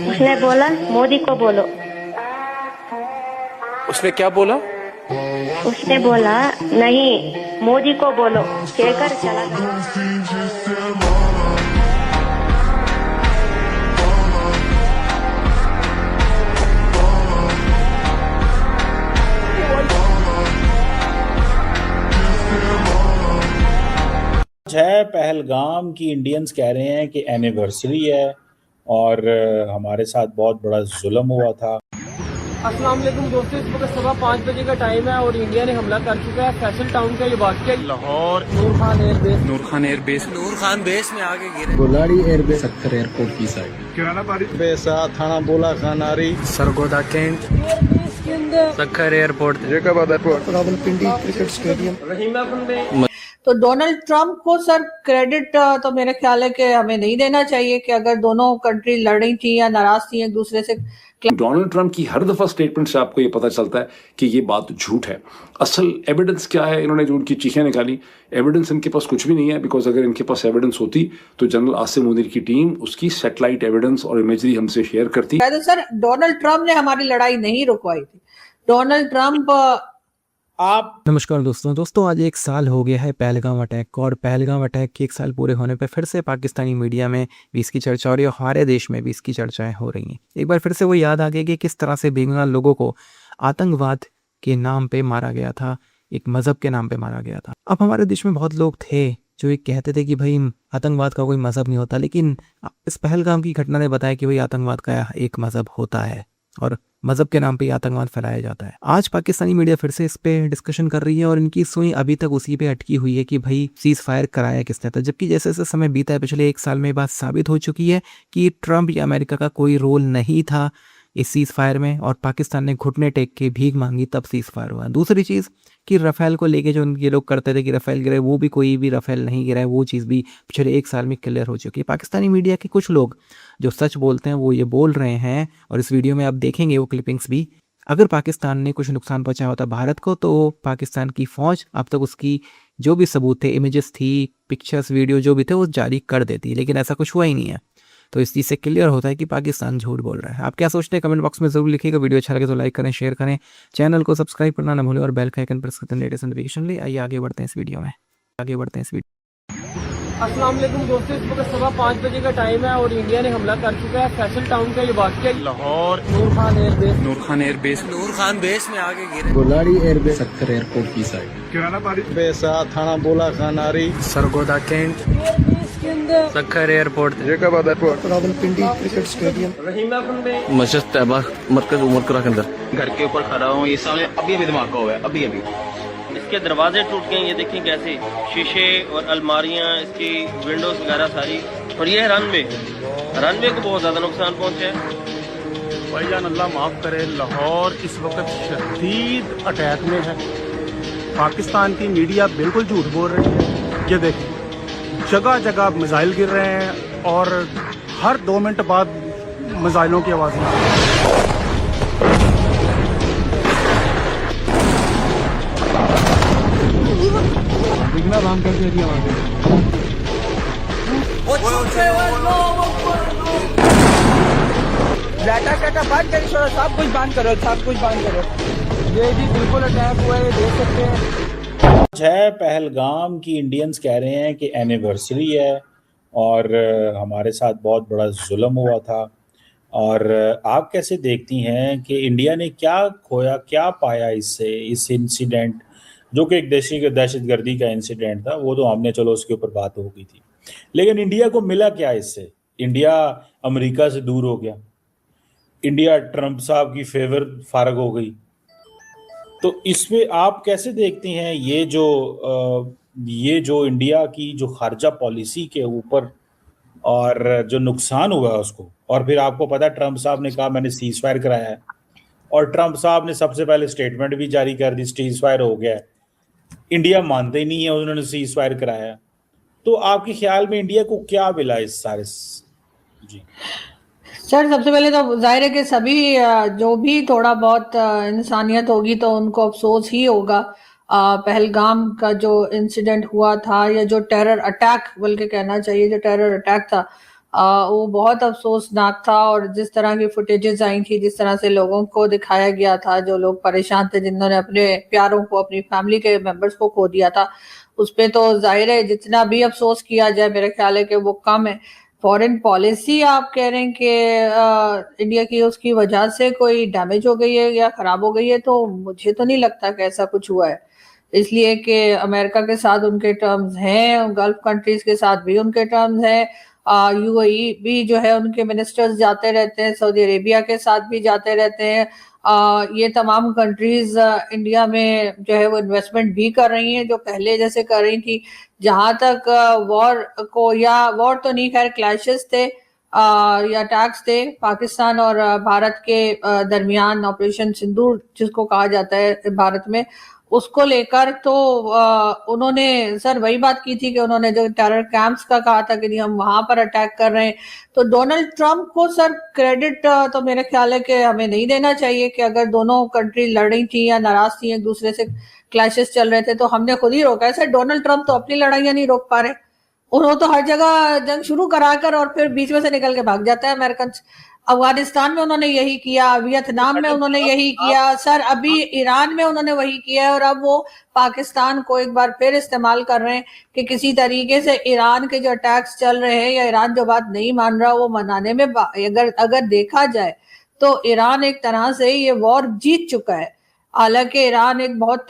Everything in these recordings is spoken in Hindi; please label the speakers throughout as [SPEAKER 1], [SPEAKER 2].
[SPEAKER 1] उसने बोला मोदी को बोलो।
[SPEAKER 2] उसने क्या बोला?
[SPEAKER 1] उसने बोला नहीं मोदी को बोलो, कहकर चला गया।
[SPEAKER 3] है पहलगाम की इंडियंस कह रहे हैं कि एनिवर्सरी है और हमारे साथ बहुत बड़ा जुल्म हुआ था।
[SPEAKER 4] अस्सलाम वालेकुम दोस्तों, इस वक्त 5:15 का टाइम है और इंडिया ने हमला कर चुका है फैसल टाउन का। ये वाक़या लाहौर नूर खान बेस में आगे गिरे।
[SPEAKER 5] बुलाड़ी एयरबेस सक्कर एयरपोर्ट की साइड,
[SPEAKER 6] किराना बारिश
[SPEAKER 5] बेसा थाना बोला खानारी,
[SPEAKER 4] Sargodha cantt Sukkur airport,
[SPEAKER 5] Jacobabad airport, Rawalpindi cricket stadium,
[SPEAKER 4] Rahimapur में।
[SPEAKER 7] तो डोनाल्ड ट्रंप को सर क्रेडिट तो मेरे ख्याल है कि हमें नहीं देना चाहिए कि अगर दोनों कंट्री लड़ रही थी या नाराज थी एक दूसरे से।
[SPEAKER 8] डोनाल्ड ट्रंप की हर दफा स्टेटमेंट से आपको ये पता चलता है कि ये बात झूठ है। असल एविडेंस क्या है? इन्होंने जो उनकी चीखें निकाली, एविडेंस इनके पास कुछ भी नहीं है। बिकॉज अगर इनके पास एविडेंस होती तो जनरल आसिम मुनीर की टीम उसकी सैटेलाइट एविडेंस और इमेजरी हमसे शेयर करती।
[SPEAKER 7] तो सर डोनाल्ड ट्रंप ने हमारी लड़ाई नहीं रुकवाई थी। डोनाल्ड ट्रंप
[SPEAKER 9] नमस्कार दोस्तों आज एक साल हो गया है पहलगाम अटैक को, और पहलगाम अटैक के एक साल पूरे होने पर फिर से पाकिस्तानी मीडिया में भी इसकी चर्चा हो रही है और हमारे देश में भी इसकी चर्चाएं हो रही हैं। एक बार फिर से वो याद आ गई कि किस तरह से बेगुनाह लोगों को आतंकवाद के नाम पे मारा गया था, एक मज़हब के नाम पे मारा गया था। अब हमारे देश में बहुत लोग थे जो ये कहते थे कि भाई आतंकवाद का कोई मज़हब नहीं होता, लेकिन इस पहलगाम की घटना ने बताया कि भाई आतंकवाद का एक मज़हब होता है और मज़हब के नाम पे आतंकवाद फैलाया जाता है। आज पाकिस्तानी मीडिया फिर से इस पे डिस्कशन कर रही है और इनकी सुई अभी तक उसी पे अटकी हुई है कि भाई सीज फायर कराया किसने था, जबकि जैसे जैसे समय बीता है पिछले एक साल में बात साबित हो चुकी है कि ट्रंप या अमेरिका का कोई रोल नहीं था इस सीज फायर में, और पाकिस्तान ने घुटने टेक के भीख मांगी तब सीज फायर हुआ। दूसरी चीज़ कि राफेल को लेके जो ये लोग करते थे कि राफेल गिरा, वो भी कोई भी राफेल नहीं गिरा है, वो चीज़ भी पिछले एक साल में क्लियर हो चुकी है। पाकिस्तानी मीडिया के कुछ लोग जो सच बोलते हैं वो ये बोल रहे हैं, और इस वीडियो में आप देखेंगे वो क्लिपिंग्स भी। अगर पाकिस्तान ने कुछ नुकसान पहुंचाया होता भारत को तो पाकिस्तान की फ़ौज अब तक उसकी जो भी सबूत थे, इमेजेस थी, पिक्चर्स, वीडियो जो भी थे वो जारी कर देती, लेकिन ऐसा कुछ हुआ ही नहीं है। तो इस चीज़ से क्लियर होता है कि पाकिस्तान झूठ बोल रहा है। आप क्या सोचते हैं कमेंट बॉक्स में जरूर लिखिएगा। वीडियो अच्छा लगे तो लाइक करें, शेयर करें, चैनल को सब्सक्राइब करना ना भूलें और बेल का आइकन प्रेस करते हैं लेटेस्ट नोटिफिकेशन लिए। आइए आगे बढ़ते हैं इस वीडियो में।
[SPEAKER 4] अस्सलाम वालेकुम दोस्तों, इस वक्त 5:15 का टाइम है और इंडिया ने हमला कर चुका है फैसल टाउन का। ये वाक़या लाहौर नूर खान बेस में आगे गिरे।
[SPEAKER 5] बुलाड़ी एयरबेस सक्कर एयरपोर्ट की साइड,
[SPEAKER 6] किराना बारिश
[SPEAKER 5] बेसा थाना बोला खानारी,
[SPEAKER 4] Sargodha cantt Sukkur airport,
[SPEAKER 5] Jacobabad airport, Rawalpindi cricket stadium,
[SPEAKER 4] Rahimapur में।
[SPEAKER 10] मस्जिद तैयबा मरकज उमरकरा के अंदर घर के ऊपर खड़ा हूँ। ये सामने अभी धमाका हुआ है, अभी
[SPEAKER 11] इसके दरवाजे टूट गए, ये देखें कैसे, शीशे और अलमारियां, इसकी विंडोज वगैरह सारी। और ये रनवे को बहुत ज़्यादा नुकसान पहुंचा है।
[SPEAKER 6] भाईजान अल्लाह माफ़ करे, लाहौर इस वक्त शदीद अटैक में है। पाकिस्तान की मीडिया बिल्कुल झूठ बोल रही है। ये देखिए जगह जगह मिसाइल गिर रहे हैं और हर 2 मिनट बाद मिसाइलों की आवाज़ें।
[SPEAKER 4] सब कुछ बंद करो। ये जी बिल्कुल अटैक हुआ है, देख सकते हैं।
[SPEAKER 3] है पहलगाम की इंडियंस कह रहे हैं कि एनिवर्सरी है और हमारे साथ बहुत बड़ा जुल्म हुआ था। और आप कैसे देखती हैं कि इंडिया ने क्या खोया, क्या पाया इससे, इस इंसिडेंट जो कि एक दहशतगर्दी का इंसिडेंट था, वो तो हमने चलो उसके ऊपर बात हो गई थी, लेकिन इंडिया को मिला क्या इससे? इंडिया अमेरिका से दूर हो गया, इंडिया ट्रंप साहब की फेवर फारग हो गई। तो इसमें आप कैसे देखती हैं ये जो इंडिया की जो खारजा पॉलिसी के ऊपर और जो नुकसान हुआ है उसको? और फिर आपको पता है ट्रंप साहब ने कहा मैंने सीज फायर कराया है, और ट्रंप साहब ने सबसे पहले स्टेटमेंट भी जारी कर दी सीज फायर हो गया है। इंडिया मानते ही नहीं है उन्होंने सीज फायर कराया। तो आपके ख्याल में इंडिया को क्या मिला इस सारे? जी
[SPEAKER 7] सर सबसे पहले तो जाहिर है कि सभी जो भी थोड़ा बहुत इंसानियत होगी तो उनको अफसोस ही होगा। पहलगाम का जो इंसिडेंट हुआ था, या जो टेरर अटैक बल्कि कहना चाहिए, जो टेरर अटैक था, वो बहुत अफसोसनाक था। और जिस तरह की फुटेजेस आई थी, जिस तरह से लोगों को दिखाया गया था, जो लोग परेशान थे, जिन्होंने अपने प्यारों को, अपनी फैमिली के मेंबर्स को खो दिया था, उस पे तो जाहिर है जितना भी अफसोस किया जाए मेरे ख्याल है कि वो कम है। फॉरेन पॉलिसी आप कह रहे हैं कि इंडिया की उसकी वजह से कोई डैमेज हो गई है या खराब हो गई है, तो मुझे तो नहीं लगता कि ऐसा कुछ हुआ है। इसलिए कि अमेरिका के साथ उनके टर्म्स हैं, गल्फ कंट्रीज के साथ भी उनके टर्म्स हैं, यूएई भी जो है उनके मिनिस्टर्स जाते रहते हैं, सऊदी अरेबिया के साथ भी जाते रहते हैं। ये तमाम कंट्रीज इंडिया में जो है वो इन्वेस्टमेंट भी कर रही हैं, जो पहले जैसे कर रही थी। जहां तक वॉर को, या वॉर तो नहीं, खैर क्लैशेस थे या अटैक्स थे पाकिस्तान और भारत के दरमियान, ऑपरेशन सिंदूर जिसको कहा जाता है भारत में, उसको लेकर तो उन्होंने सर वही बात की थी कि उन्होंने जो टेरर कैंप्स का कहा था कि नहीं हम वहां पर अटैक कर रहे हैं। तो डोनाल्ड ट्रंप को सर क्रेडिट तो मेरे ख्याल है कि हमें नहीं देना चाहिए कि अगर दोनों कंट्री लड़ रही थी या नाराज थी एक दूसरे से, क्लैशेस चल रहे थे, तो हमने खुद ही रोका है। सर डोनाल्ड ट्रंप तो अपनी लड़ाइयां नहीं रोक पा रहे, उन्होंने तो हर जगह जंग शुरू कराकर और फिर बीच में से निकल के भाग जाता है अमेरिकन। अफगानिस्तान में उन्होंने यही किया, वियतनाम में उन्होंने यही किया, सर अभी ईरान में उन्होंने वही किया है, और अब वो पाकिस्तान को एक बार फिर इस्तेमाल कर रहे हैं कि किसी तरीके से ईरान के जो अटैक्स चल रहे हैं या ईरान जो बात नहीं मान रहा वो मनाने में, अगर देखा जाए तो ईरान एक तरह से ये वॉर जीत चुका है। हालांकि ईरान एक बहुत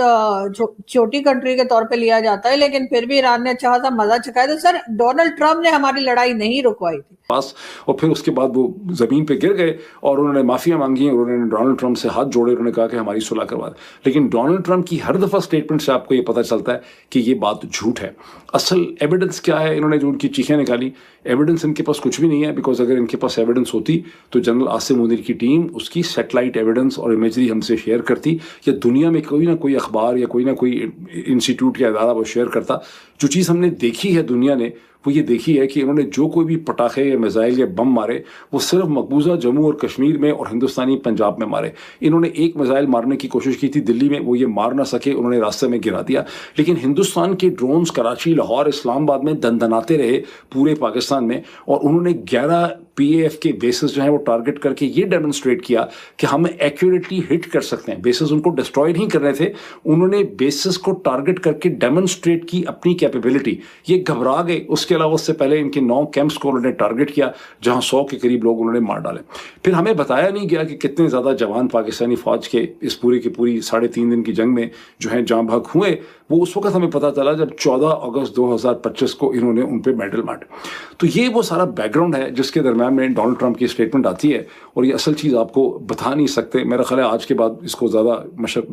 [SPEAKER 7] छोटी कंट्री के तौर पे लिया जाता है, लेकिन फिर भी ईरान ने अच्छा खासा मजा चुकाया। तो सर डोनाल्ड ट्रंप ने हमारी लड़ाई नहीं रुकवाई थी
[SPEAKER 8] पास, और फिर उसके बाद वो जमीन पे गिर गए और उन्होंने माफिया मांगी, उन्होंने डोनाल्ड ट्रंप से हाथ जोड़े, उन्होंने कहा कि हमारी सुलह करवा दे। लेकिन डोनाल्ड ट्रंप की हर दफा स्टेटमेंट से आपको ये पता चलता है कि ये बात झूठ है। असल एविडेंस क्या है? इन्होंने जो उनकी चीखें निकाली, एविडेंस इनके पास कुछ भी नहीं है, बिकॉज अगर इनके पास एविडेंस होती तो जनरल आसिम मुनीर की टीम उसकी सैटेलाइट एविडेंस और इमेजरी हमसे शेयर करती, या दुनिया में कोई ना कोई अखबार या कोई ना कोई इंस्टीट्यूट या अदारा वो शेयर करता। जो चीज़ हमने देखी है दुनिया ने, वो ये देखी है कि इन्होंने जो कोई भी पटाखे या मिसाइल या बम मारे वो सिर्फ मकबूजा जम्मू और कश्मीर में और हिंदुस्तानी पंजाब में मारे। इन्होंने एक मिसाइल मारने की कोशिश की थी दिल्ली में, वो ये मार ना सके, उन्होंने रास्ते में गिरा दिया। लेकिन हिंदुस्तान के ड्रोन्स कराची, लाहौर, इस्लामाबाद में दंदनाते रहे पूरे पाकिस्तान में, और उन्होंने 11 PAF के बेसिस जो है वो टारगेट करके ये डेमोन्स्ट्रेट किया कि हम एक्यूरेटली हिट कर सकते हैं। बेसिस उनको डिस्ट्रॉय नहीं कर रहे थे, उन्होंने बेसिस को टारगेट करके डेमोन्स्ट्रेट की अपनी कैपेबिलिटी। ये घबरा गए। उसके अलावा उससे पहले इनके 9 कैंप्स को उन्होंने टारगेट किया जहां 100 के करीब लोग उन्होंने मार डाले। फिर हमें बताया नहीं गया कि कितने ज़्यादा जवान पाकिस्तानी फौज के इस पूरी की पूरी 3.5 दिन की जंग में जो है जाँ भाग हुए। वो उस वक्त हमें पता चला जब 14 अगस्त 2025 को इन्होंने उन पर मेडल मारे। तो ये वो सारा बैकग्राउंड है जिसके दरम्यान में डोनाल्ड ट्रंप की स्टेटमेंट आती है, और ये असल चीज़ आपको बता नहीं सकते। मेरा ख्याल है आज के बाद इसको ज़्यादा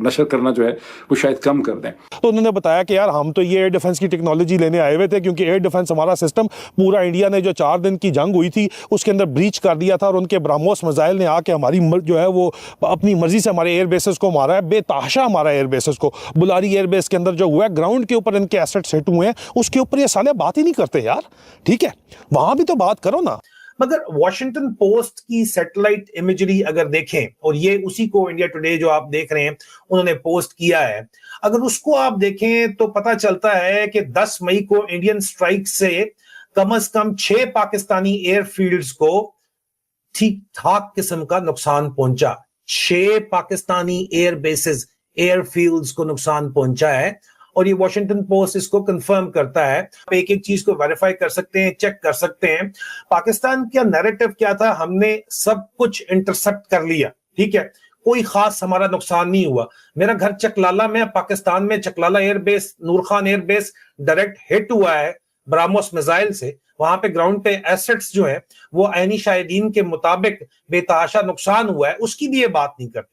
[SPEAKER 8] नशर करना जो है वो शायद कम कर दें।
[SPEAKER 6] तो उन्होंने बताया कि यार हम तो ये एयर डिफेंस की टेक्नोलॉजी लेने आए हुए थे, क्योंकि एयर डिफेंस हमारा सिस्टम पूरा इंडिया ने जो 4 दिन की जंग हुई थी उसके अंदर ब्रीच कर दिया था, और उनके ब्रह्मोस मिसाइल ने आके हमारी जो है वो अपनी मर्जी से हमारे एयर बेसिस को मारा है, बेतहाशा हमारा एयर बेसिस को। बुलारी एयर बेस के अंदर जो हुआ है, ग्राउंड के ऊपर इनके एसेट्स हिट हुए हैं, उसके ऊपर ये साले बात ही नहीं करते यार। ठीक है, वहां भी तो बात करो ना।
[SPEAKER 2] मगर वॉशिंगटन पोस्ट की सैटेलाइट इमेजरी अगर देखें, और ये उसी को इंडिया टुडे जो आप देख रहे हैं उन्होंने पोस्ट किया है, अगर उसको आप देखें तो पता चलता है कि 10 मई को इंडियन स्ट्राइक से कम 6 पाकिस्तानी एयरफील्ड्स को ठीक ठाक किस्म का नुकसान पहुंचा। 6 पाकिस्तानी एयर बेसिस, एयरफील्ड्स को नुकसान पहुंचा है, और ये वॉशिंगटन पोस्ट इसको कंफर्म करता है। आप एक एक चीज को वेरीफाई कर सकते हैं, चेक कर सकते हैं। पाकिस्तान का नैरेटिव क्या था? हमने सब कुछ इंटरसेप्ट कर लिया, ठीक है, कोई खास हमारा नुकसान नहीं हुआ। मेरा घर चकलाला में, पाकिस्तान में चकलाला एयरबेस, नूर खान एयरबेस डायरेक्ट हिट हुआ है ब्राह्मोस मिसाइल से। वहां पे ग्राउंड पे एसेट्स जो है वो ऐनी शाहिदीन के मुताबिक बेतहाशा नुकसान हुआ है, उसकी भी ये बात नहीं करते।